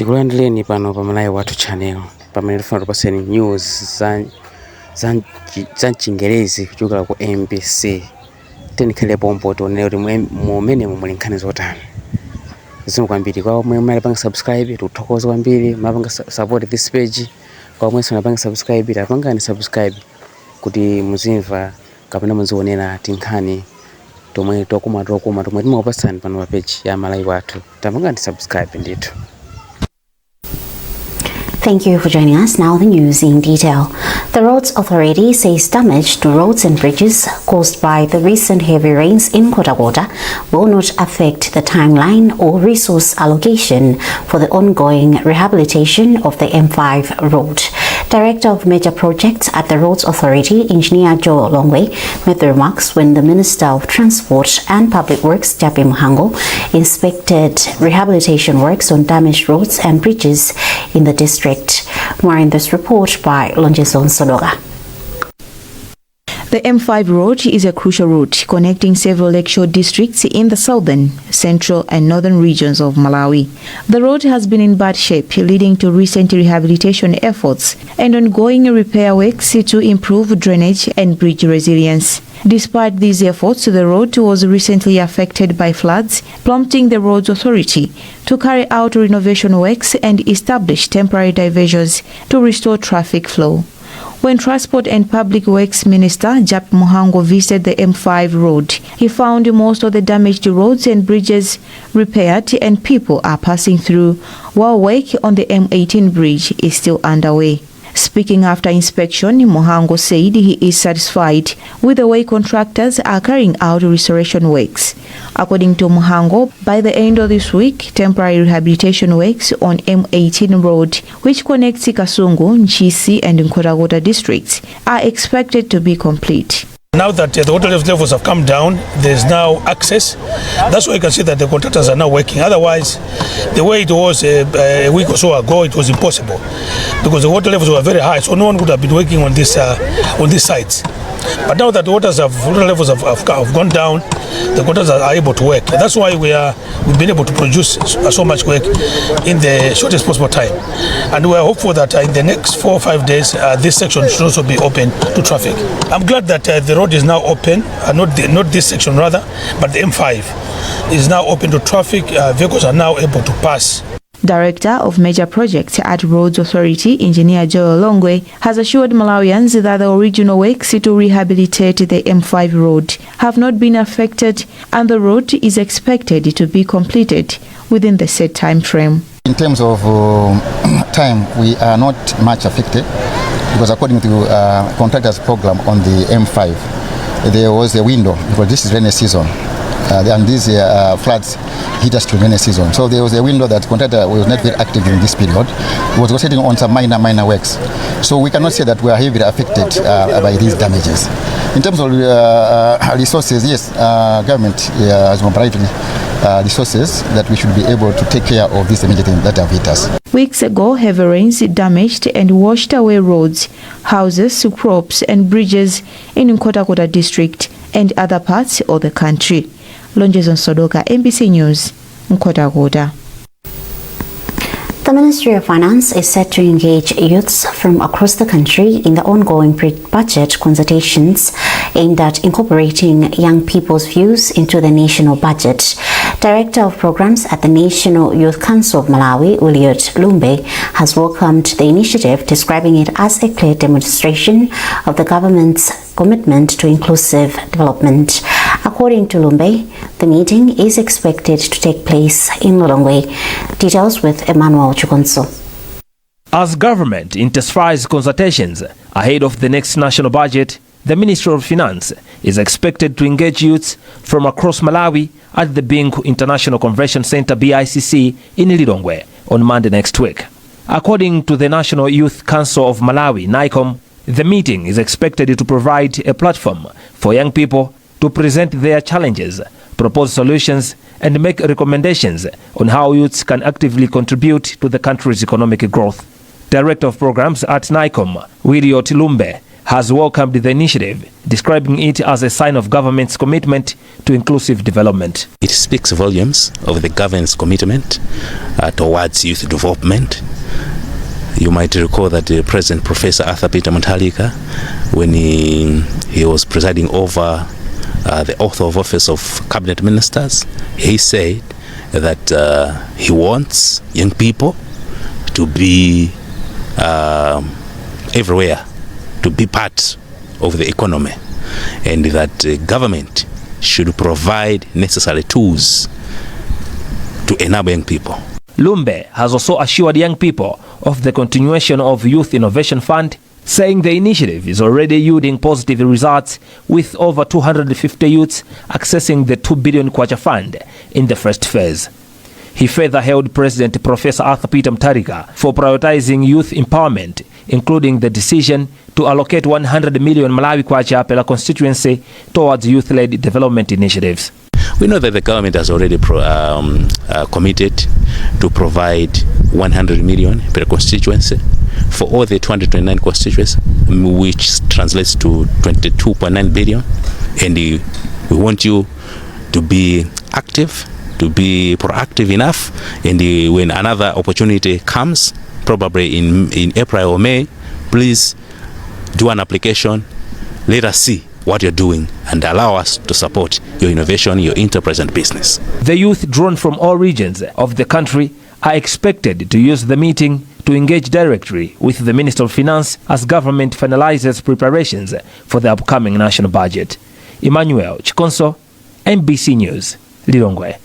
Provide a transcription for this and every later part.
Tikulandireni pano pa Malawi Wathu channel pamene tifuna tupaseni news za Chingerezi kuchokera ku MBC. Tenikhale pompo tionere kuti mumene muli nkhani zotani. Zikomo kwambiri kwa omwe mnapanga subscribe, tikuthokoza kwambiri mnapanga support this page. Kwa omwe sanapanga subscribe, tapangani subscribe kuti muzimva kapena muzionera tinkhani tomwe tokuma tomwe timakupasani pano pa page ya Malawi Wathu. Tapangani subscribe ndithu. Thank you for joining us. Now the news in detail. The Roads Authority says damage to roads and bridges caused by the recent heavy rains in Kota will not affect the timeline or resource allocation for the ongoing rehabilitation of the M5 road. Director of Major Projects at the Roads Authority, Engineer Joe Longway, made the remarks when the Minister of Transport and Public Works, Japi Muhango, inspected rehabilitation works on damaged roads and bridges in the district. More in this report by Lonjeson Sodoga. The M5 road is a crucial route connecting several lakeshore districts in the southern, central and northern regions of Malawi. The road has been in bad shape, leading to recent rehabilitation efforts and ongoing repair works to improve drainage and bridge resilience. Despite these efforts, the road was recently affected by floods, prompting the Roads Authority to carry out renovation works and establish temporary diversions to restore traffic flow. When Transport and Public Works Minister Japi Muhango visited the M5 road, he found most of the damaged roads and bridges repaired and people are passing through, while work on the M18 bridge is still underway. Speaking after inspection, Muhango said he is satisfied with the way contractors are carrying out restoration works. According to Muhango, by the end of this week, temporary rehabilitation works on M18 road, which connects Kasungu, Nchisi and Nkota districts, are expected to be complete. Now that the water levels have come down, there is now access. That's why you can see that the contractors are now working. Otherwise, the way it was a week or so ago, it was impossible because the water levels were very high, so no one would have been working on these sites. But now that the water levels have gone down, the contractors are able to work. That's why we've been able to produce so much work in the shortest possible time. And we are hopeful that in the next 4 or 5 days, this section should also be open to traffic. I'm glad that the road is now open, not this section rather, but the M5 is now open to traffic. Vehicles are now able to pass. Director of Major Projects at Roads Authority, Engineer Joe Longway, has assured Malawians that the original works to rehabilitate the M5 road have not been affected and the road is expected to be completed within the set time frame. In terms of time, we are not much affected because according to contractors' program on the M5, there was a window because this is rainy season. And these floods hit us during rainy season. So there was a window that contractor was not very active in this period. He was concentrating on some minor works. So we cannot say that we are heavily affected by these damages. In terms of resources, yes, government has mobilized resources that we should be able to take care of these damages that have hit us. Weeks ago, heavy rains damaged and washed away roads, houses, crops and bridges in Nkota district and other parts of the country. Lonjeson Sodoka, MBC News, Nkota. The Ministry of Finance is set to engage youths from across the country in the ongoing pre-budget consultations aimed at incorporating young people's views into the national budget. Director of Programs at the National Youth Council of Malawi, Williot Lumbe, has welcomed the initiative, describing it as a clear demonstration of the government's commitment to inclusive development. According to Lumbe, the meeting is expected to take place in Lilongwe. Details with Emmanuel Chukonso. As government intensifies consultations ahead of the next national budget, the Ministry of Finance is expected to engage youths from across Malawi at the Bingu International Convention Center BICC in Lilongwe on Monday next week. According to the National Youth Council of Malawi, NICOM, the meeting is expected to provide a platform for young people to present their challenges, propose solutions, and make recommendations on how youths can actively contribute to the country's economic growth. Director of Programs at NICOM, Williot Lumbe, has welcomed the initiative, describing it as a sign of government's commitment to inclusive development. It speaks volumes of the government's commitment towards youth development. You might recall that President Professor Arthur Peter Mutharika, when he was presiding over the oath of office of cabinet ministers, he said that he wants young people to be everywhere, to be part of the economy, and that government should provide necessary tools to enable young people. Lumbe has also assured young people of the continuation of Youth Innovation Fund, saying the initiative is already yielding positive results, with over 250 youths accessing the 2 billion kwacha fund in the first phase. He further hailed President Professor Arthur Peter Mutharika for prioritizing youth empowerment, including the decision to allocate 100 million Malawi kwacha per constituency towards youth-led development initiatives. We know that the government has already committed to provide 100 million per constituency for all the 229 constituencies, which translates to 22.9 billion. And we want you to be active, to be proactive enough, and when another opportunity comes, probably in April or May, please do an application. Let us see what you're doing and allow us to support your innovation, your enterprise and business. The youth drawn from all regions of the country are expected to use the meeting to engage directly with the Minister of Finance as government finalizes preparations for the upcoming national budget. Emmanuel Chikonso, MBC News, Lilongwe.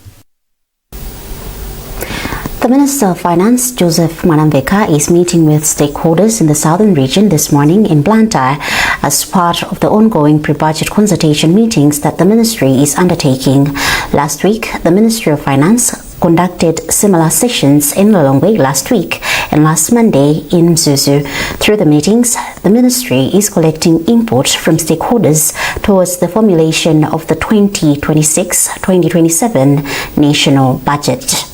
The Minister of Finance, Joseph Manambeka, is meeting with stakeholders in the southern region this morning in Blantyre as part of the ongoing pre-budget consultation meetings that the ministry is undertaking. Last week, the Ministry of Finance conducted similar sessions in Lilongwe last week and last Monday in Mzuzu. Through the meetings, the ministry is collecting input from stakeholders towards the formulation of the 2026-2027 national budget.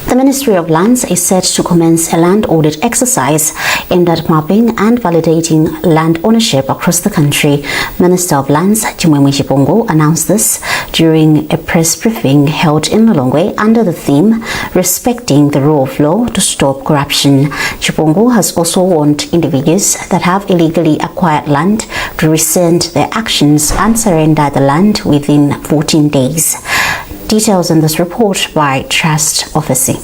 The Ministry of Lands is set to commence a land audit exercise aimed at mapping and validating land ownership across the country. Minister of Lands, Chimwemwe Chipongo, announced this during a press briefing held in Lilongwe under the theme, Respecting the Rule of Law to Stop Corruption. Chipongo has also warned individuals that have illegally acquired land to rescind their actions and surrender the land within 14 days. Details in this report by Trust Officer.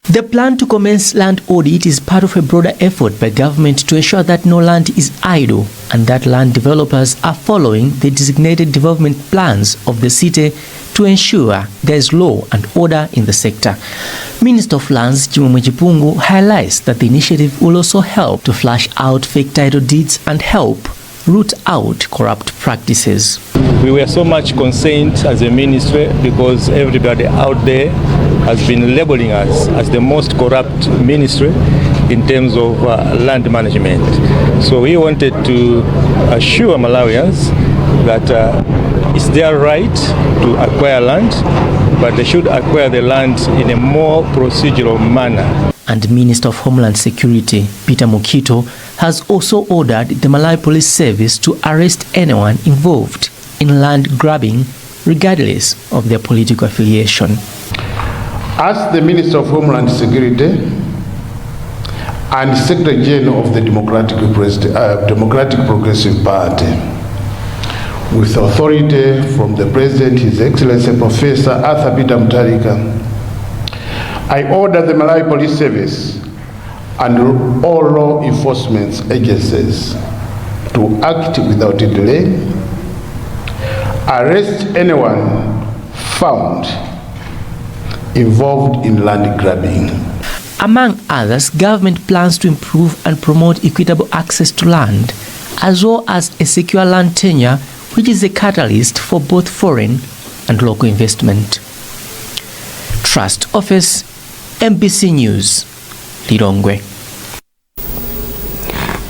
The plan to commence land audit is part of a broader effort by government to ensure that no land is idle and that land developers are following the designated development plans of the city to ensure there is law and order in the sector. Minister of Lands, Chimwemwe Chipungu, highlights that the initiative will also help to flush out fake title deeds and help root out corrupt practices. We were so much concerned as a ministry because everybody out there has been labeling us as the most corrupt ministry in terms of land management. So we wanted to assure Malawians that it's their right to acquire land, but they should acquire the land in a more procedural manner. And Minister of Homeland Security, Peter Mukito, has also ordered the Malawi Police Service to arrest anyone involved in land grabbing, regardless of their political affiliation. As the Minister of Homeland Security and Secretary General of the Democratic Progressive Party, with authority from the President, His Excellency Professor Arthur Peter Mutharika, I order the Malawi Police Service and all law enforcement agencies to act without delay, arrest anyone found involved in land grabbing. Among others, government plans to improve and promote equitable access to land, as well as a secure land tenure, which is a catalyst for both foreign and local investment. Trust Office, MBC News, Lilongwe.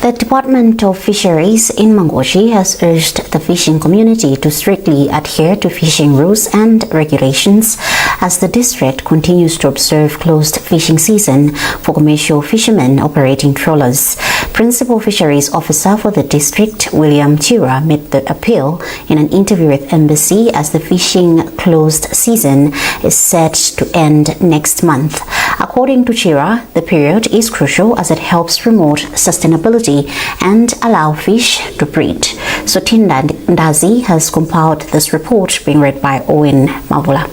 The Department of Fisheries in Mangochi has urged the fishing community to strictly adhere to fishing rules and regulations as the district continues to observe closed fishing season for commercial fishermen operating trawlers. Principal Fisheries Officer for the district, William Chira, made the appeal in an interview with MBC as the fishing closed season is set to end next month. According to Chira, the period is crucial as it helps promote sustainability and allow fish to breed. Sotinda Ndazi has compiled this report, being read by Owen Mavula.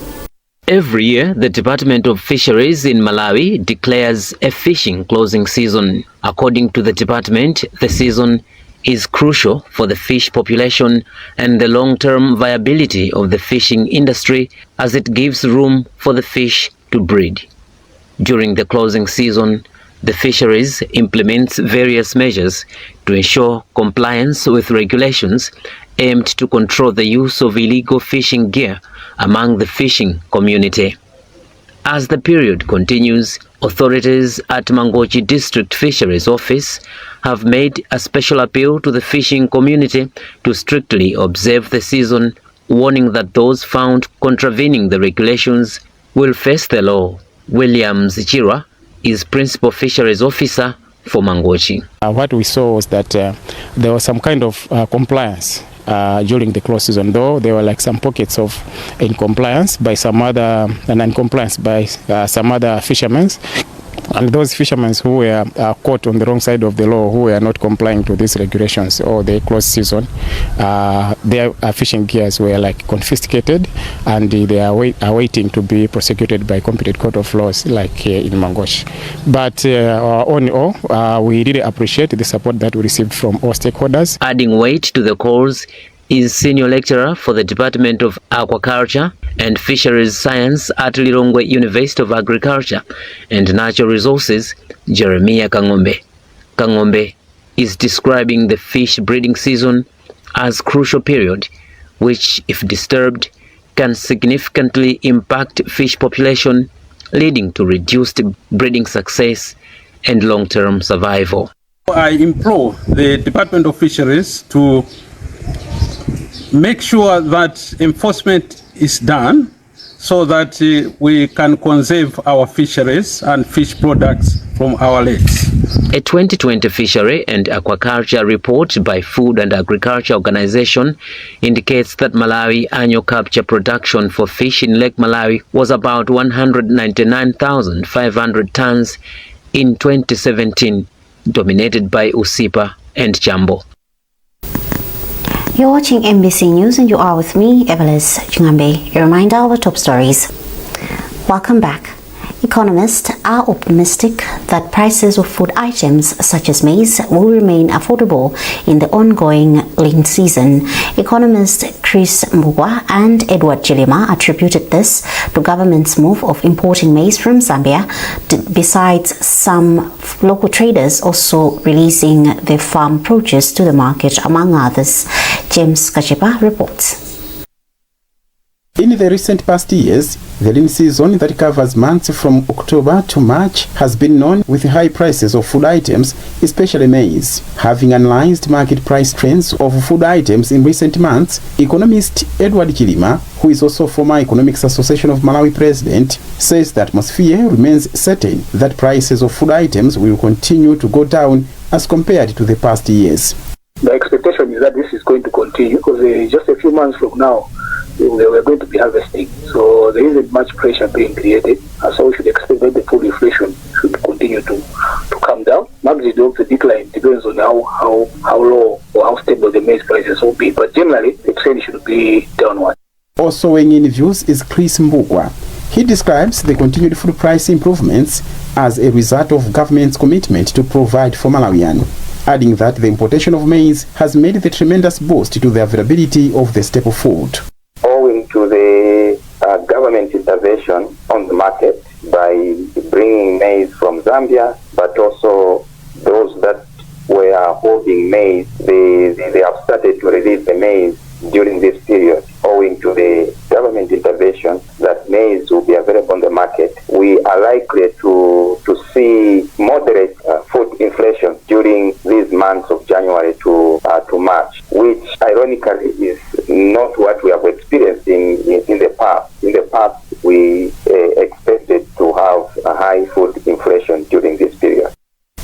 Every year, the Department of Fisheries in Malawi declares a fishing closing season. According to the department, the season is crucial for the fish population and the long-term viability of the fishing industry as it gives room for the fish to breed. During the closing season, the fisheries implements various measures to ensure compliance with regulations aimed to control the use of illegal fishing gear among the fishing community. As the period continues, authorities at Mangochi District Fisheries Office have made a special appeal to the fishing community to strictly observe the season, warning that those found contravening the regulations will face the law. William Zichira is Principal Fisheries Officer for Mangochi. What we saw was that there was some kind of compliance during the close season, though there were like some pockets of non-compliance by some other fishermen. And those fishermen who were caught on the wrong side of the law, who were not complying to these regulations or the closed season, their fishing gears were like confiscated, and they are waiting to be prosecuted by competent court of laws like in Mangochi. But all in all, we really appreciate the support that we received from all stakeholders. Adding weight to the cause is senior lecturer for the Department of Aquaculture and Fisheries Science at Lilongwe University of Agriculture and Natural Resources, Jeremiah Kangombe. Kangombe is describing the fish breeding season as crucial period, which, if disturbed, can significantly impact fish population, leading to reduced breeding success and long-term survival. I implore the Department of Fisheries to make sure that enforcement is done so that we can conserve our fisheries and fish products from our lakes. A 2020 fishery and aquaculture report by Food and Agriculture Organization indicates that Malawi annual capture production for fish in Lake Malawi was about 199,500 tons in 2017, dominated by Usipa and Jambo. You're watching MBC News and you are with me, Evelis Chingambe. A reminder of our top stories. Welcome back. Economists are optimistic that prices of food items such as maize will remain affordable in the ongoing lean season. Economist Chris Mbugwa and Edward Chilima attributed this to government's move of importing maize from Zambia, besides some local traders also releasing their farm produce to the market, among others. James Kachipa reports. In the recent past years, the lean season that covers months from October to March has been known with high prices of food items, especially maize. Having analyzed market price trends of food items in recent months, economist Edward Chilima, who is also former Economics Association of Malawi president, says the atmosphere remains certain that prices of food items will continue to go down as compared to the past years. The expectation is that this is going to continue because just a few months from now, we're going to be harvesting. So there isn't much pressure being created. So we should expect that the food inflation should continue to come down. Magnitude of the decline depends on how low or how stable the maize prices will be. But generally, the trend should be downward. Also weighing in views is Chris Mbugwa. He describes the continued food price improvements as a result of government's commitment to provide for Malawian, adding that the importation of maize has made the tremendous boost to the availability of the staple food. Owing to the government intervention on the market by bringing maize from Zambia, but also those that were holding maize, they have started to release the maize during this period. Owing to the government intervention that maize will be available on the market, we are likely to see moderate food inflation during these months of January to March, which ironically is not what we have experienced in the past. In the past, we expected to have a high food inflation during this period.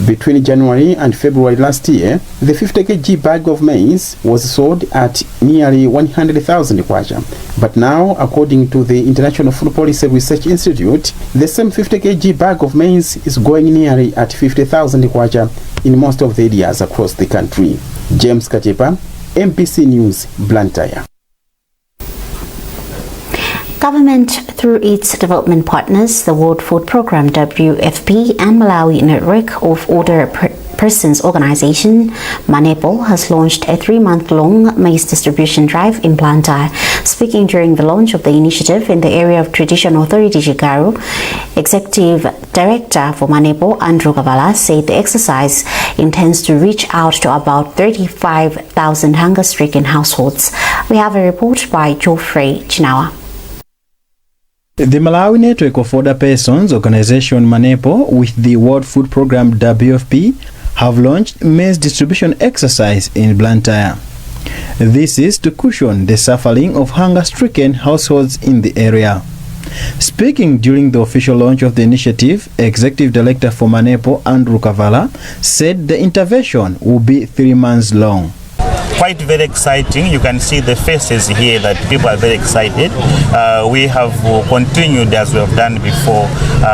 Between January and February last year, the 50 kg bag of maize was sold at nearly 100,000 kwacha. But now, according to the International Food Policy Research Institute, the same 50 kg bag of maize is going nearly at 50,000 kwacha in most of the areas across the country. James Kachepa, MBC News, Blantyre. Government, through its development partners, the World Food Programme WFP and Malawi Network of Older Persons Organization, MANEPO, has launched a 3-month-long maize distribution drive in Blantyre. Speaking during the launch of the initiative in the area of Traditional Authority Chigaru, Executive Director for MANEPO, Andrew Kavala, said the exercise intends to reach out to about 35,000 hunger-stricken households. We have a report by Geoffrey Chinawa. The Malawi Network of Older Persons Organization MANEPO with the World Food Programme WFP have launched maize distribution exercise in Blantyre. This is to cushion the suffering of hunger-stricken households in the area. Speaking during the official launch of the initiative, Executive Director for MANEPO Andrew Kavala said the intervention will be 3 months long. Quite very exciting. You can see the faces here that people are very excited. We have continued as we have done before,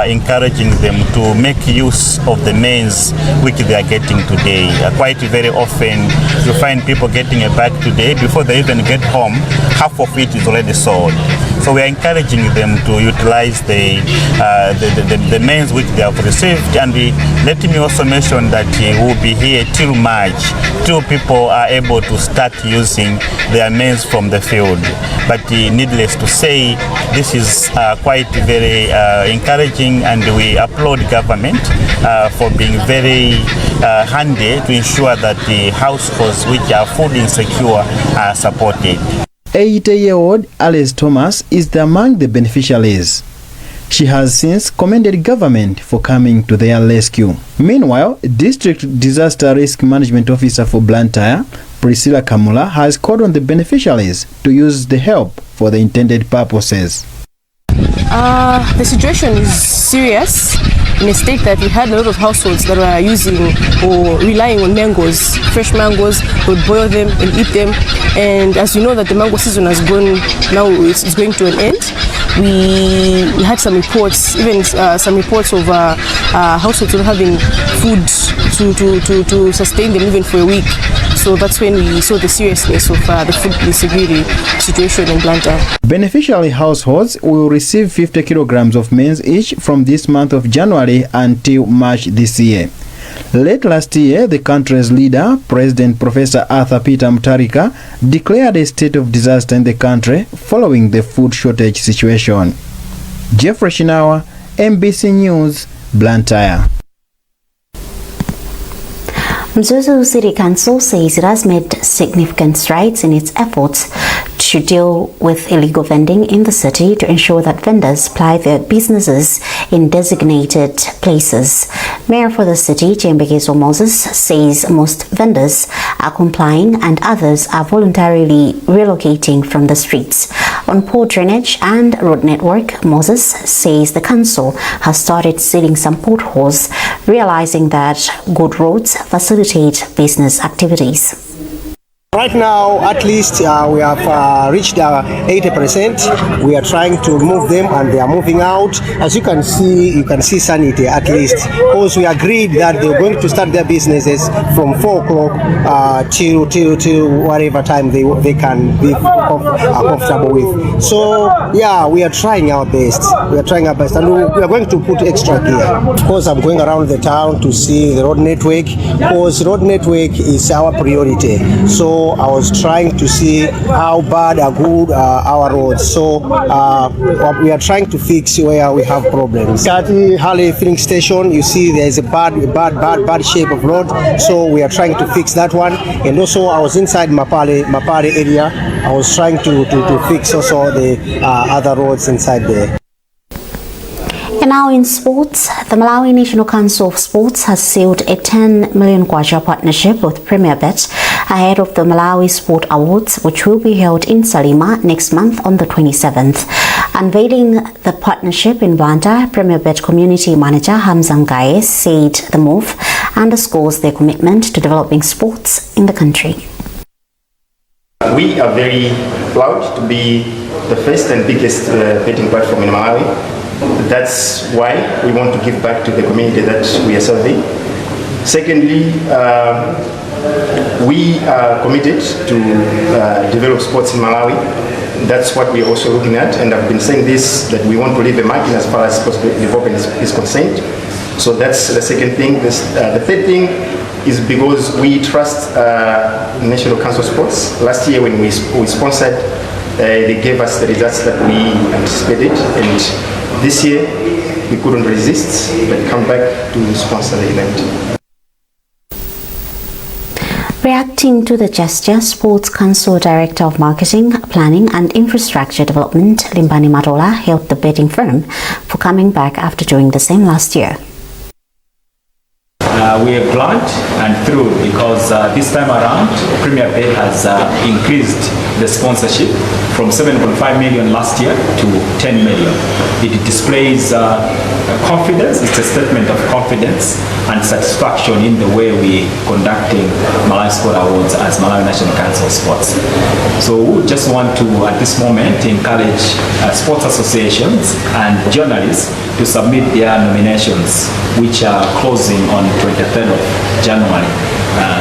encouraging them to make use of the maize which they are getting today. Quite very often you find people getting a bag today, before they even get home, half of it is already sold. So we are encouraging them to utilize the maize which they have received, and let me also mention that we will be here till March, till people are able to start using their maize from the field. But needless to say, this is quite very encouraging, and we applaud government for being very handy to ensure that the households which are food insecure are supported. 80-year-old Alice Thomas is among the beneficiaries. She has since commended government for coming to their rescue. Meanwhile, District Disaster Risk Management Officer for Blantyre, Priscilla Kamula, has called on the beneficiaries to use the help for the intended purposes. The situation is serious in a state that we had a lot of households that were using or relying on mangoes, fresh mangoes. They would boil them and eat them. And as you know that the mango season has gone, now it's going to an end. We had some reports, even some reports of households not having food to sustain them even for a week. So that's when we saw the seriousness of the food insecurity situation in Blantyre. Beneficiary households will receive 50 kilograms of maize each from this month of January until March this year. Late last year, the country's leader, President Professor Arthur Peter Mutharika, declared a state of disaster in the country following the food shortage situation. Jeffrey Shinawa, MBC News, Blantyre. Mzuzu City Council says it has made significant strides in its efforts to deal with illegal vending in the city to ensure that vendors ply their businesses in designated places. Mayor for the city, Jembekezo Moses, says most vendors are complying and others are voluntarily relocating from the streets. On poor drainage and road network, Moses says the council has started sealing some potholes, realizing that good roads facilitate business activities. Right now, at least we have reached 80%. We are trying to move them, and they are moving out. As you can see Sanity at least, because we agreed that they're going to start their businesses from 4 o'clock till whatever time they can be comfortable with. So yeah, we are trying our best. We are trying our best, and we are going to put extra gear. Of course, I'm going around the town to see the road network, because road network is our priority. So I was trying to see how bad or good our roads. So we are trying to fix where we have problems. At the Harley filling station, you see there is a bad shape of road. So we are trying to fix that one. And also I was inside Mapale area. I was trying to fix also the other roads inside there. And now in sports, the Malawi National Council of Sports has sealed a 10 million kwacha partnership with Premier Bet ahead of the Malawi Sport Awards, which will be held in Salima next month on the 27th. Unveiling the partnership in Blantyre, Premier Bet Community Manager Hamza Ngaye said the move underscores their commitment to developing sports in the country. We are very proud to be the first and biggest betting platform in Malawi. That's why we want to give back to the community that we are serving. Secondly, we are committed to develop sports in Malawi. That's what we're also looking at, and I've been saying this, that we want to leave a margin as far as sports development is concerned. So that's the second thing. The third thing is because we trust National Council of Sports. Last year when we sponsored, they gave us the results that we anticipated, and this year we couldn't resist but come back to sponsor the event. Reacting to the gesture, Sports Council Director of Marketing, Planning and Infrastructure Development, Limbani Matola, hailed the betting firm for coming back after doing the same last year. We are glad and thrilled because this time around, Premier Bet has increased the sponsorship from 7.5 million last year to 10 million. It displays confidence. It's a statement of confidence and satisfaction in the way we conducting Malawi Sport Awards as Malawi National Council of Sports. So we just want to, at this moment, encourage sports associations and journalists to submit their nominations, which are closing on 23rd of January,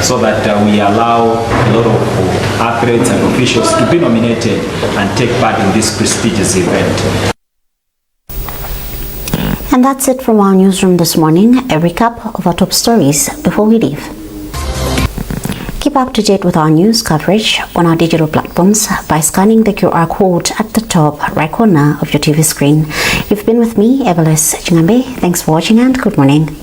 so that we allow a lot of athletes and officials to be nominated and take part in this prestigious event. And that's it from our newsroom this morning. A recap of our top stories before we leave. Keep up to date with our news coverage on our digital platforms by scanning the QR code at the top right corner of your TV screen. You've been with me, Evelis Chingambe. Thanks for watching and good morning.